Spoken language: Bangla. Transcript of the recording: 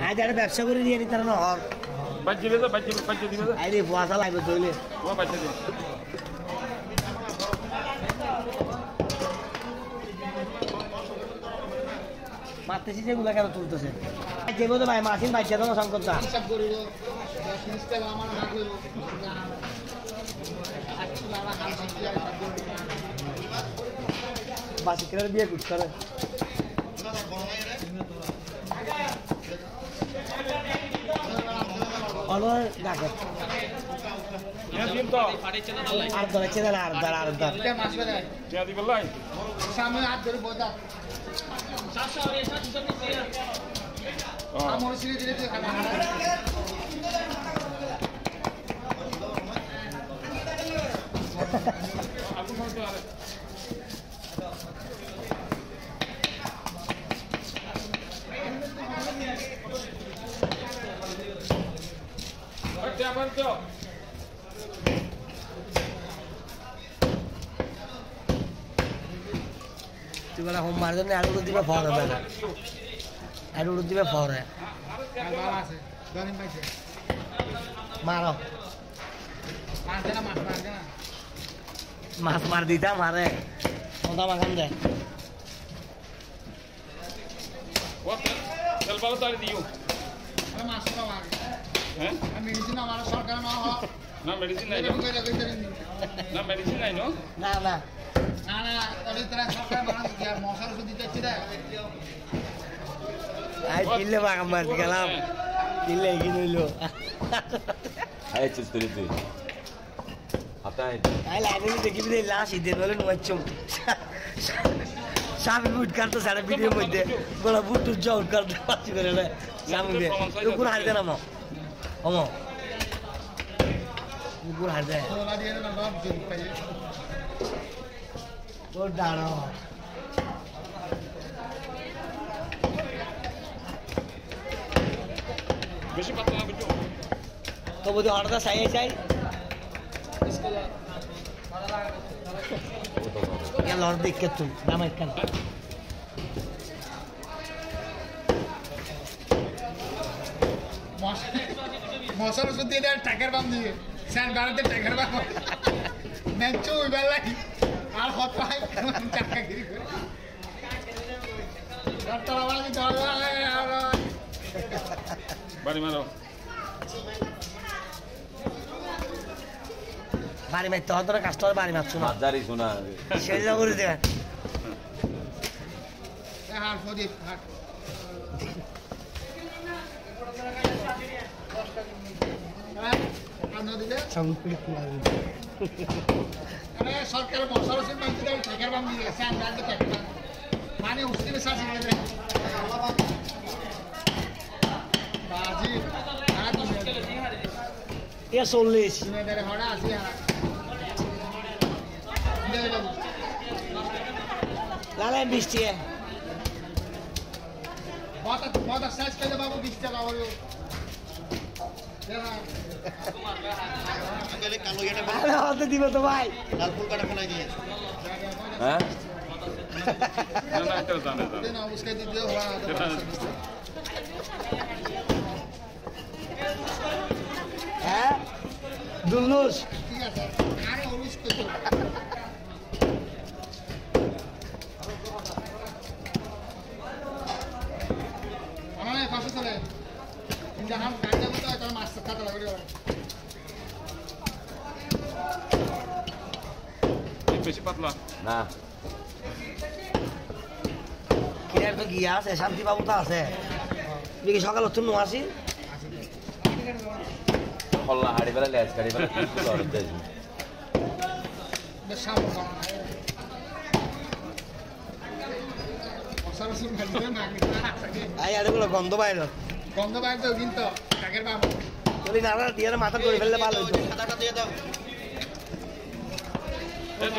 আজ একটা ব্যবসা করে দিয়ে নি তারা না হর বাজ্যে দিবে বাজ্যে দিবে আইরে পয়সা লাগবে তইলে ও বাজ্যে দিবে মারতেছি যেগুলো কেন তুলতেছে যেগুলো তো ভাই মাসিন বাচ্চা তোমার সংকটটা হিসাব করিব 10 টাকা আমার না কইব বাসি করে বিয়ে কুট করে অলো ডাকে আর ধরে চেনা আর ধর দিবে লাই সামনে হাত ধরে বোঝা আমার সিঁড়ি ধীরে ধীরে খানা তুই বলে হোম মার জন্য আলু দিবে ফর হবে না আলু দিবে ফর হয় আছে দলিম পাইছে মারো মারছে না মাছ মারছে না মাছ মার দিতা মারে মোটা মাখান দে ও তেল পালো তাড়ি দিও আরে মাছ তো মার হ্যাঁ মেডিসিন আমার সরকার না হয় না মেডিসিন নাই না মেডিসিন নাই নো না না না না ওই तरह সরকার মানুষ কি আর মশার ওষুধ দিতে চাই রে আই কিল্লে বাগাম মার গেলাম কিল্লে কি হইলো আয় চিজ করে তুই হাতায় আই লাইনে দেখি দে লাশ ইদের বলে নোয়াচ্ছম সামনে বুট কাটতো সারা ভিডিও মধ্যে বড় বুট জল কাটতে পাচ্ছি করে না সামনে উপর হারতে না মো ওমো উপর হারতে তোলা দিয়ে না বাপ দিন পাই তোর ডানো বেশি পাতলা না বুঝছো তো বুঝি অর্ডার চাই Ya lor dikkat tuh, nama ikan. মশার ওষুধ দিয়ে দেয় টাকার বাম দিয়ে স্যান বাড়াতে টাকার বাম নেচু বেলাই আর হত হয় টাকা গিরি করে ডক্টর আবার কি বাড়ি মারো বাড়ি মারতে হতো কাস্টমার বাড়ি মারছো না হাজারই শোনা সেটা করে দেবেন হাট প্রদীপ হাট সরকারের মশার ওষুধ মানতে দেয় টাকার বাম দিয়ে স্যান বাড়াতে টাকার বাম মানে উস্তিবে শাসি করে দেয় বাজি আর তো এ 40 সিনেদারে হড়া আসি আর দে বাবু লালা 20 টাকা बहुत अच्छा कर दे बाबू 20 টাকা और আরে হতে দিব তো ভাই হ্যাঁ না না এটা জানে दे ना उसके दे दे हो হ্যাঁ দুলুস ठीक है सर अरे और उसको तो हमारे पास चले इन हम कांडा को तो मास्टर खाता लग रहा है বেশি পাতলা না কিরার তো গিয়া আছে শান্তি বাবু তো আছে দেখি সকাল হচ্ছে নো আসি খল্লা হাড়ি বেলা লেজ কাড়ি বেলা কিছু করে দেয় बस शाम को মশার ওষুধ খাইতে না আই আরেগুলো গন্ধ বাইর গন্ধ বাইরে তো কিন্তু কাকের বাবু তুই না দিয়ে মাথা করে ফেললে ভালো হইতো খাতাটা দিয়ে দাও এই